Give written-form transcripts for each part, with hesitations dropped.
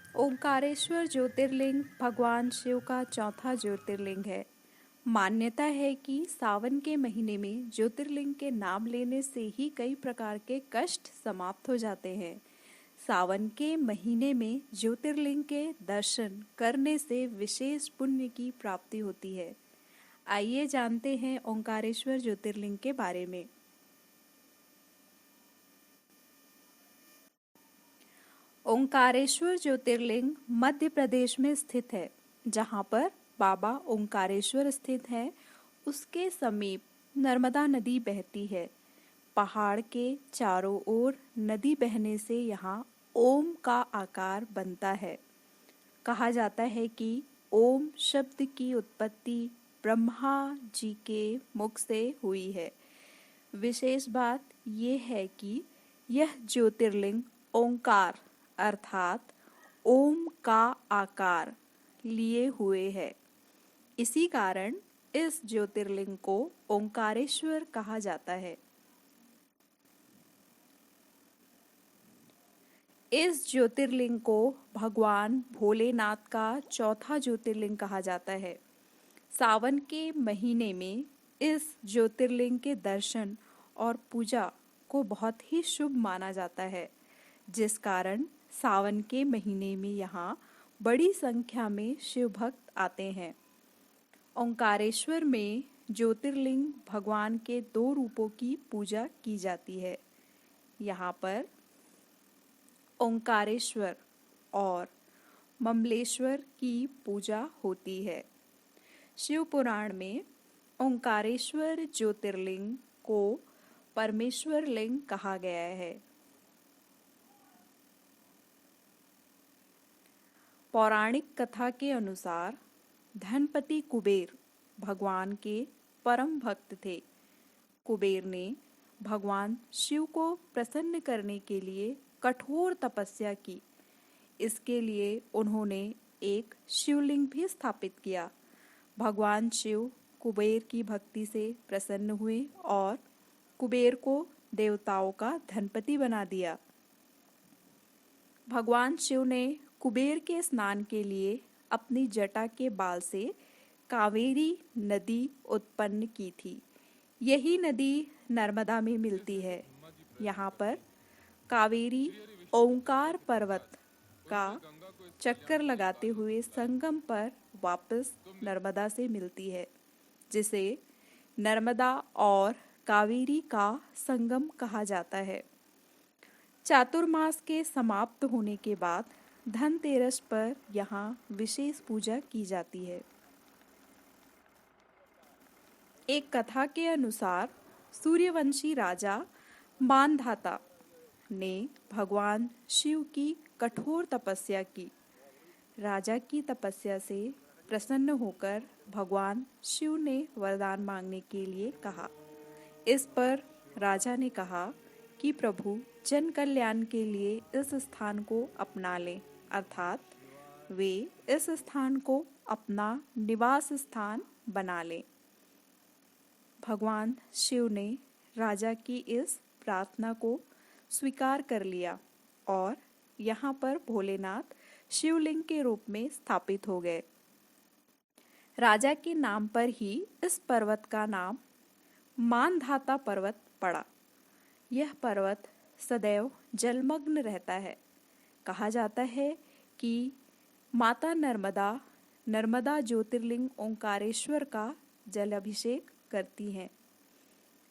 ओंकारेश्वर ज्योतिर्लिंग भगवान शिव का चौथा ज्योतिर्लिंग है। मान्यता है कि सावन के महीने में ज्योतिर्लिंग के नाम लेने से ही कई प्रकार के कष्ट समाप्त हो जाते हैं। सावन के महीने में ज्योतिर्लिंग के दर्शन करने से विशेष पुण्य की प्राप्ति होती है। आइए जानते हैं ओंकारेश्वर ज्योतिर्लिंग के बारे में। ओंकारेश्वर ज्योतिर्लिंग मध्य प्रदेश में स्थित है। जहाँ पर बाबा ओंकारेश्वर स्थित है, उसके समीप नर्मदा नदी बहती है। पहाड़ के चारों ओर नदी बहने से यहाँ ओम का आकार बनता है। कहा जाता है कि ओम शब्द की उत्पत्ति ब्रह्मा जी के मुख से हुई है। विशेष बात यह है कि यह ज्योतिर्लिंग ओंकार अर्थात ओम का आकार लिए हुए है। इसी कारण इस ज्योतिर्लिंग को ओंकारेश्वर कहा जाता है। इस ज्योतिर्लिंग को भगवान भोलेनाथ का चौथा ज्योतिर्लिंग कहा जाता है। सावन के महीने में इस ज्योतिर्लिंग के दर्शन और पूजा को बहुत ही शुभ माना जाता है, जिस कारण सावन के महीने में यहाँ बड़ी संख्या में शिव भक्त आते हैं। ओंकारेश्वर में ज्योतिर्लिंग भगवान के 2 रूपों की पूजा की जाती है। यहाँ पर ओंकारेश्वर और ममलेश्वर की पूजा होती है। शिव पुराण में ओंकारेश्वर ज्योतिर्लिंग को परमेश्वर लिंग कहा गया है। पौराणिक कथा के अनुसार धनपति कुबेर भगवान के परम भक्त थे। कुबेर ने भगवान शिव को प्रसन्न करने के लिए कठोर तपस्या की। इसके लिए उन्होंने एक शिवलिंग भी स्थापित किया। भगवान शिव कुबेर की भक्ति से प्रसन्न हुए और कुबेर को देवताओं का धनपति बना दिया। भगवान शिव ने कुबेर के स्नान के लिए अपनी जटा के बाल से कावेरी नदी उत्पन्न की थी। यही नदी नर्मदा में मिलती है। यहाँ पर कावेरी ओंकार पर्वत का चक्कर लगाते हुए संगम पर वापस नर्मदा से मिलती है, जिसे नर्मदा और कावेरी का संगम कहा जाता है। चातुर्मास के समाप्त होने के बाद धनतेरस पर यहाँ विशेष पूजा की जाती है। एक कथा के अनुसार सूर्यवंशी राजा मानधाता ने भगवान शिव की कठोर तपस्या की। राजा की तपस्या से प्रसन्न होकर भगवान शिव ने वरदान मांगने के लिए कहा। इस पर राजा ने कहा कि प्रभु जन कल्याण के लिए इस स्थान को अपना लें, अर्थात वे इस स्थान को अपना निवास स्थान बना लें। भगवान शिव ने राजा की इस प्रार्थना को स्वीकार कर लिया और यहाँ पर भोलेनाथ शिवलिंग के रूप में स्थापित हो गए। राजा के नाम पर ही इस पर्वत का नाम मानधाता पर्वत पड़ा। यह पर्वत सदैव जलमग्न रहता है। कहा जाता है कि माता नर्मदा ज्योतिर्लिंग ओंकारेश्वर का जल अभिषेक करती हैं।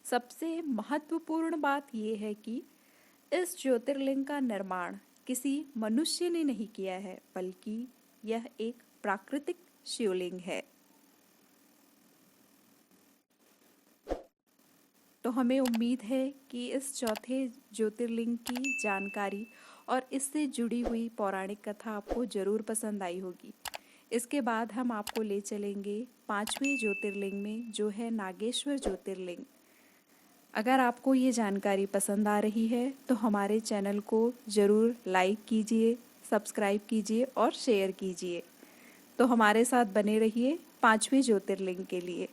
सबसे महत्वपूर्ण बात यह है कि इस ज्योतिर्लिंग का निर्माण किसी मनुष्य ने नहीं किया है, बल्कि यह एक प्राकृतिक शिवलिंग है। तो हमें उम्मीद है कि इस चौथे ज्योतिर्लिंग की जानकारी और इससे जुड़ी हुई पौराणिक कथा आपको जरूर पसंद आई होगी। इसके बाद हम आपको ले चलेंगे 5वें ज्योतिर्लिंग में, जो है नागेश्वर ज्योतिर्लिंग। अगर आपको ये जानकारी पसंद आ रही है तो हमारे चैनल को ज़रूर लाइक कीजिए, सब्सक्राइब कीजिए और शेयर कीजिए। तो हमारे साथ बने रहिए 5वें ज्योतिर्लिंग के लिए।